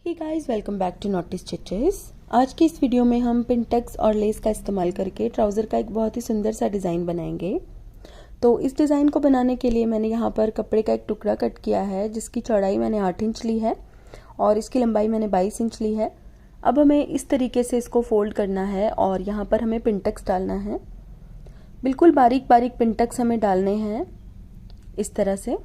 Hey guys, welcome back to Knotty Stitches. आज की इस वीडियो में हम पिनटक्स और लेस का इस्तेमाल करके ट्राउज़र का एक बहुत ही सुंदर सा डिज़ाइन बनाएंगे। तो इस डिज़ाइन को बनाने के लिए मैंने यहाँ पर कपड़े का एक टुकड़ा कट किया है, जिसकी चौड़ाई मैंने 8 इंच ली है और इसकी लंबाई मैंने 22 इंच ली है। अब हमें इस तरीके से इसको फोल्ड करना है और यहाँ पर हमें पिनटक्स डालना है। बिल्कुल बारीक बारीक पिनटक्स हमें डालने हैं इस तरह से।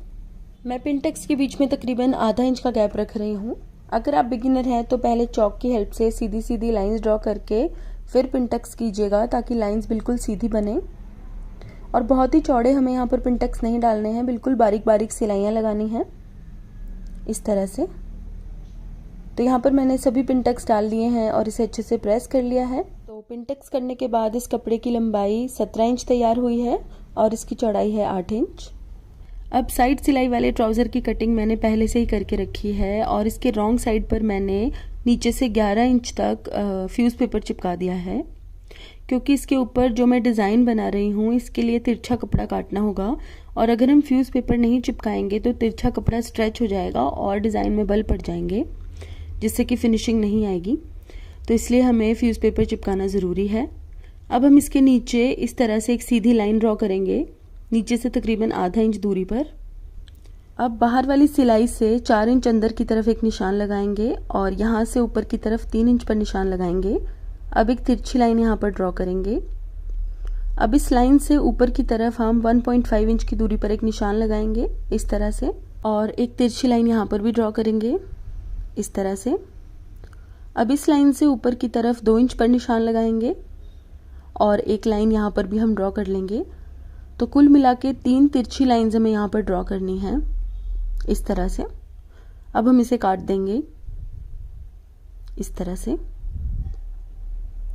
मैं पिनटक्स के बीच में तकरीबन आधा इंच का गैप रख रही हूँ। अगर आप बिगिनर हैं तो पहले चॉक की हेल्प से सीधी सीधी लाइंस ड्रॉ करके फिर पिनटक्स कीजिएगा, ताकि लाइंस बिल्कुल सीधी बने। और बहुत ही चौड़े हमें यहाँ पर पिनटक्स नहीं डालने हैं, बिल्कुल बारीक बारीक सिलाइयाँ लगानी हैं इस तरह से। तो यहाँ पर मैंने सभी पिनटक्स डाल दिए हैं और इसे अच्छे से प्रेस कर लिया है। तो पिनटक्स करने के बाद इस कपड़े की लंबाई 17 इंच तैयार हुई है और इसकी चौड़ाई है 8 इंच। अब साइड सिलाई वाले ट्राउज़र की कटिंग मैंने पहले से ही करके रखी है और इसके रॉन्ग साइड पर मैंने नीचे से 11 इंच तक फ्यूज़ पेपर चिपका दिया है, क्योंकि इसके ऊपर जो मैं डिज़ाइन बना रही हूँ इसके लिए तिरछा कपड़ा काटना होगा। और अगर हम फ्यूज़ पेपर नहीं चिपकाएंगे तो तिरछा कपड़ा स्ट्रेच हो जाएगा और डिज़ाइन में बल पड़ जाएंगे, जिससे कि फिनिशिंग नहीं आएगी। तो इसलिए हमें फ्यूज़ पेपर चिपकाना ज़रूरी है। अब हम इसके नीचे इस तरह से एक सीधी लाइन ड्रॉ करेंगे, नीचे से तकरीबन आधा इंच दूरी पर। अब बाहर वाली सिलाई से 4 इंच अंदर की तरफ एक निशान लगाएंगे और यहाँ से ऊपर की तरफ 3 इंच पर निशान लगाएंगे। अब एक तिरछी लाइन यहाँ पर ड्रॉ करेंगे। अब इस लाइन से ऊपर की तरफ हम 1.5 इंच की दूरी पर एक निशान लगाएंगे इस तरह से, और एक तिरछी लाइन यहाँ पर भी ड्रॉ करेंगे इस तरह से। अब इस लाइन से ऊपर की तरफ 2 इंच पर निशान लगाएंगे और एक लाइन यहाँ पर भी हम ड्रॉ कर लेंगे। तो कुल मिला के 3 तिरछी लाइंस हमें यहाँ पर ड्रॉ करनी है इस तरह से। अब हम इसे काट देंगे इस तरह से।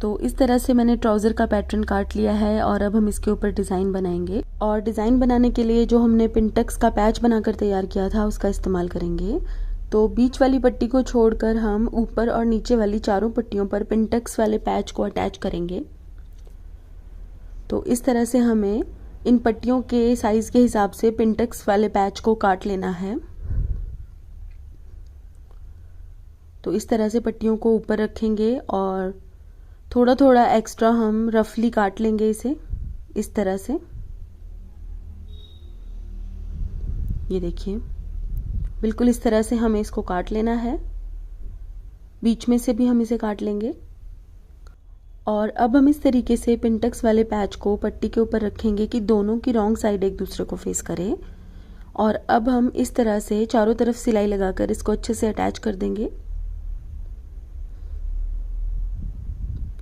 तो इस तरह से मैंने ट्राउज़र का पैटर्न काट लिया है और अब हम इसके ऊपर डिज़ाइन बनाएंगे। और डिज़ाइन बनाने के लिए जो हमने पिनटक्स का पैच बनाकर तैयार किया था उसका इस्तेमाल करेंगे। तो बीच वाली पट्टी को छोड़कर हम ऊपर और नीचे वाली चारों पट्टियों पर पिनटक्स वाले पैच को अटैच करेंगे। तो इस तरह से हमें इन पट्टियों के साइज के हिसाब से पिनटक्स वाले पैच को काट लेना है। तो इस तरह से पट्टियों को ऊपर रखेंगे और थोड़ा थोड़ा एक्स्ट्रा हम रफली काट लेंगे इसे इस तरह से। ये देखिए, बिल्कुल इस तरह से हमें इसको काट लेना है। बीच में से भी हम इसे काट लेंगे। और अब हम इस तरीके से पिनटक्स वाले पैच को पट्टी के ऊपर रखेंगे कि दोनों की रॉन्ग साइड एक दूसरे को फेस करें। और अब हम इस तरह से चारों तरफ सिलाई लगाकर इसको अच्छे से अटैच कर देंगे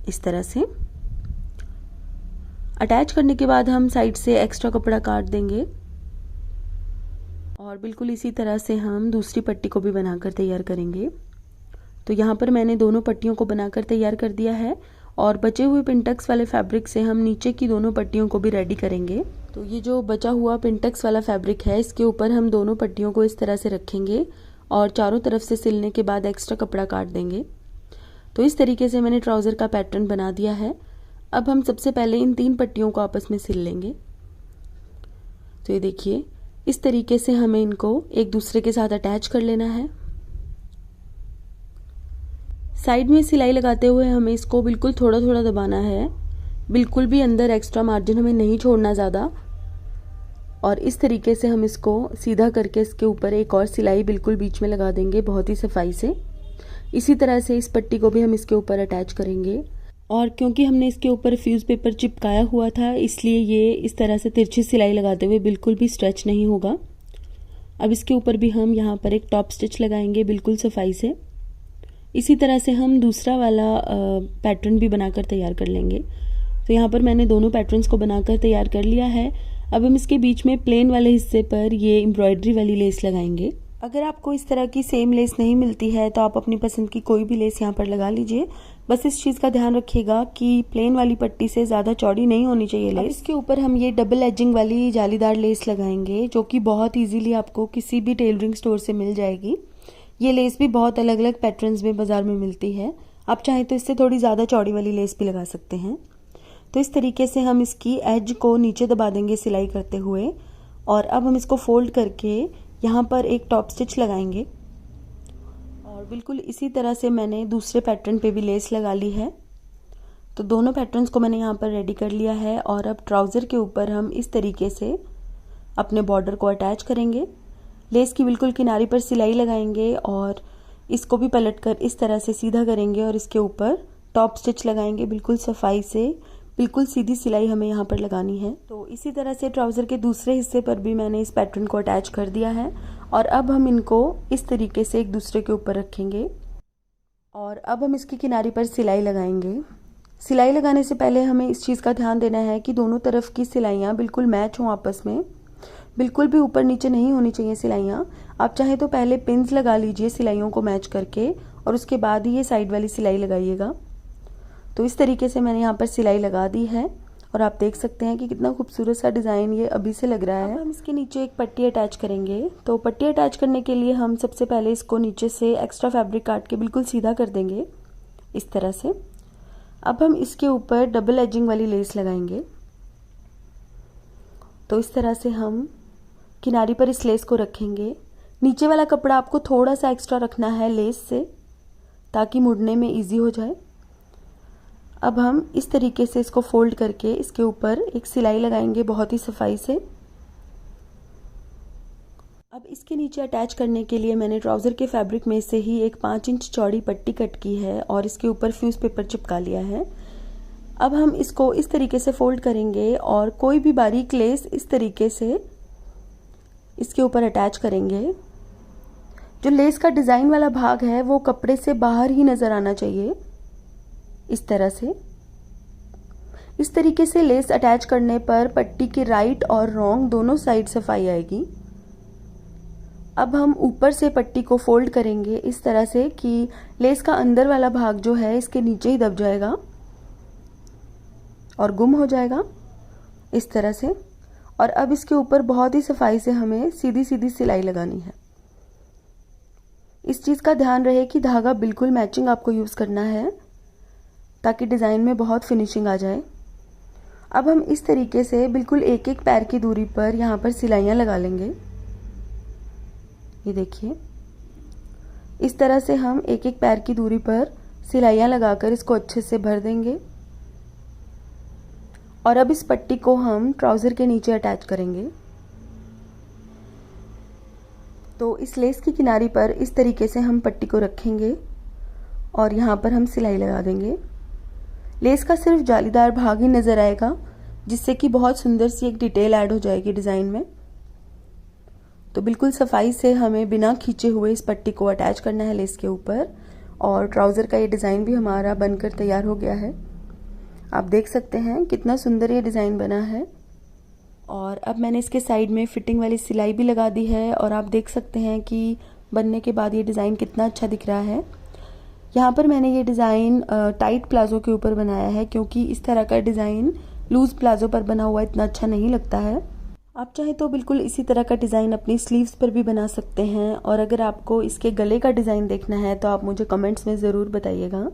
इस तरह से। अटैच करने के बाद हम साइड से एक्स्ट्रा कपड़ा काट देंगे और बिल्कुल इसी तरह से हम दूसरी पट्टी को भी बनाकर तैयार करेंगे। तो यहाँ पर मैंने दोनों पट्टियों को बनाकर तैयार कर दिया है और बचे हुए पिनटक्स वाले फैब्रिक से हम नीचे की दोनों पट्टियों को भी रेडी करेंगे। तो ये जो बचा हुआ पिनटक्स वाला फैब्रिक है, इसके ऊपर हम दोनों पट्टियों को इस तरह से रखेंगे और चारों तरफ से सिलने के बाद एक्स्ट्रा कपड़ा काट देंगे। तो इस तरीके से मैंने ट्राउज़र का पैटर्न बना दिया है। अब हम सबसे पहले इन 3 पट्टियों को आपस में सिल लेंगे। तो ये देखिए, इस तरीके से हमें इनको एक दूसरे के साथ अटैच कर लेना है। साइड में सिलाई लगाते हुए हमें इसको बिल्कुल थोड़ा थोड़ा दबाना है, बिल्कुल भी अंदर एक्स्ट्रा मार्जिन हमें नहीं छोड़ना ज़्यादा। और इस तरीके से हम इसको सीधा करके इसके ऊपर एक और सिलाई बिल्कुल बीच में लगा देंगे बहुत ही सफाई से। इसी तरह से इस पट्टी को भी हम इसके ऊपर अटैच करेंगे। और क्योंकि हमने इसके ऊपर फ्यूज़ पेपर चिपकाया हुआ था, इसलिए ये इस तरह से तिरछी सिलाई लगाते हुए बिल्कुल भी स्ट्रेच नहीं होगा। अब इसके ऊपर भी हम यहाँ पर एक टॉप स्टिच लगाएंगे बिल्कुल सफाई से। इसी तरह से हम दूसरा वाला पैटर्न भी बनाकर तैयार कर लेंगे। तो यहाँ पर मैंने दोनों पैटर्न्स को बनाकर तैयार कर लिया है। अब हम इसके बीच में प्लेन वाले हिस्से पर ये एम्ब्रॉयडरी वाली लेस लगाएंगे। अगर आपको इस तरह की सेम लेस नहीं मिलती है तो आप अपनी पसंद की कोई भी लेस यहाँ पर लगा लीजिए। बस इस चीज़ का ध्यान रखिएगा कि प्लेन वाली पट्टी से ज़्यादा चौड़ी नहीं होनी चाहिए लेस। इसके ऊपर हम ये डबल एजिंग वाली जालीदार लेस लगाएंगे, जो कि बहुत ईजीली आपको किसी भी टेलरिंग स्टोर से मिल जाएगी। ये लेस भी बहुत अलग अलग पैटर्न्स में बाजार में मिलती है। आप चाहें तो इससे थोड़ी ज़्यादा चौड़ी वाली लेस भी लगा सकते हैं। तो इस तरीके से हम इसकी एज को नीचे दबा देंगे सिलाई करते हुए। और अब हम इसको फोल्ड करके यहाँ पर एक टॉप स्टिच लगाएंगे और बिल्कुल इसी तरह से मैंने दूसरे पैटर्न पे भी लेस लगा ली है। तो दोनों पैटर्न्स को मैंने यहाँ पर रेडी कर लिया है और अब ट्राउज़र के ऊपर हम इस तरीके से अपने बॉर्डर को अटैच करेंगे। लेस की बिल्कुल किनारी पर सिलाई लगाएंगे और इसको भी पलटकर इस तरह से सीधा करेंगे और इसके ऊपर टॉप स्टिच लगाएंगे। बिल्कुल सफाई से बिल्कुल सीधी सिलाई हमें यहाँ पर लगानी है। तो इसी तरह से ट्राउज़र के दूसरे हिस्से पर भी मैंने इस पैटर्न को अटैच कर दिया है और अब हम इनको इस तरीके से एक दूसरे के ऊपर रखेंगे और अब हम इसकी किनारी पर सिलाई लगाएंगे। सिलाई लगाने से पहले हमें इस चीज़ का ध्यान देना है कि दोनों तरफ की सिलाइयाँ बिल्कुल मैच हों आपस में, बिल्कुल भी ऊपर नीचे नहीं होनी चाहिए सिलाइयाँ। आप चाहें तो पहले पिन्स लगा लीजिए सिलाइयों को मैच करके और उसके बाद ही ये साइड वाली सिलाई लगाइएगा। तो इस तरीके से मैंने यहाँ पर सिलाई लगा दी है और आप देख सकते हैं कि कितना खूबसूरत सा डिज़ाइन ये अभी से लग रहा है। अब हम इसके नीचे एक पट्टी अटैच करेंगे। तो पट्टी अटैच करने के लिए हम सबसे पहले इसको नीचे से एक्स्ट्रा फैब्रिक काट के बिल्कुल सीधा कर देंगे इस तरह से। अब हम इसके ऊपर डबल एजिंग वाली लेस लगाएंगे। तो इस तरह से हम किनारी पर इस लेस को रखेंगे। नीचे वाला कपड़ा आपको थोड़ा सा एक्स्ट्रा रखना है लेस से ताकि मुड़ने में इजी हो जाए। अब हम इस तरीके से इसको फोल्ड करके इसके ऊपर एक सिलाई लगाएंगे बहुत ही सफाई से। अब इसके नीचे अटैच करने के लिए मैंने ट्राउज़र के फैब्रिक में से ही एक 5 इंच चौड़ी पट्टी कट की है और इसके ऊपर फ्यूज़ पेपर चिपका लिया है। अब हम इसको इस तरीके से फोल्ड करेंगे और कोई भी बारीक लेस इस तरीके से इसके ऊपर अटैच करेंगे। जो लेस का डिज़ाइन वाला भाग है वो कपड़े से बाहर ही नज़र आना चाहिए इस तरह से। इस तरीके से लेस अटैच करने पर पट्टी के राइट और रॉन्ग दोनों साइड सफाई आएगी। अब हम ऊपर से पट्टी को फोल्ड करेंगे इस तरह से कि लेस का अंदर वाला भाग जो है इसके नीचे ही दब जाएगा और गुम हो जाएगा इस तरह से। और अब इसके ऊपर बहुत ही सफाई से हमें सीधी सीधी सिलाई लगानी है। इस चीज़ का ध्यान रहे कि धागा बिल्कुल मैचिंग आपको यूज़ करना है ताकि डिज़ाइन में बहुत फिनिशिंग आ जाए। अब हम इस तरीके से बिल्कुल एक एक पैर की दूरी पर यहाँ पर सिलाइयाँ लगा लेंगे। ये देखिए इस तरह से हम एक एक पैर की दूरी पर सिलाइयाँ लगाकर इसको अच्छे से भर देंगे और अब इस पट्टी को हम ट्राउज़र के नीचे अटैच करेंगे। तो इस लेस की किनारी पर इस तरीके से हम पट्टी को रखेंगे और यहाँ पर हम सिलाई लगा देंगे। लेस का सिर्फ जालीदार भाग ही नज़र आएगा जिससे कि बहुत सुंदर सी एक डिटेल ऐड हो जाएगी डिज़ाइन में। तो बिल्कुल सफाई से हमें बिना खींचे हुए इस पट्टी को अटैच करना है लेस के ऊपर और ट्राउज़र का ये डिज़ाइन भी हमारा बनकर तैयार हो गया है। आप देख सकते हैं कितना सुंदर ये डिज़ाइन बना है। और अब मैंने इसके साइड में फिटिंग वाली सिलाई भी लगा दी है और आप देख सकते हैं कि बनने के बाद ये डिज़ाइन कितना अच्छा दिख रहा है। यहाँ पर मैंने ये डिज़ाइन टाइट प्लाजो के ऊपर बनाया है क्योंकि इस तरह का डिज़ाइन लूज़ प्लाजो पर बना हुआ इतना अच्छा नहीं लगता है। आप चाहे तो बिल्कुल इसी तरह का डिज़ाइन अपनी स्लीव्स पर भी बना सकते हैं और अगर आपको इसके गले का डिज़ाइन देखना है तो आप मुझे कमेंट्स में ज़रूर बताइएगा।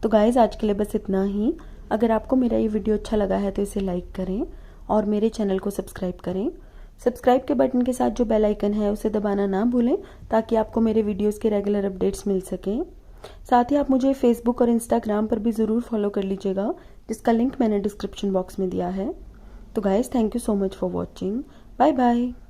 तो गाइज़ आज के लिए बस इतना ही। अगर आपको मेरा ये वीडियो अच्छा लगा है तो इसे लाइक करें और मेरे चैनल को सब्सक्राइब करें। सब्सक्राइब के बटन के साथ जो बेल आइकन है उसे दबाना ना भूलें ताकि आपको मेरे वीडियोस के रेगुलर अपडेट्स मिल सकें। साथ ही आप मुझे फेसबुक और इंस्टाग्राम पर भी ज़रूर फॉलो कर लीजिएगा जिसका लिंक मैंने डिस्क्रिप्शन बॉक्स में दिया है। तो guys thank you so much for watching. Bye bye.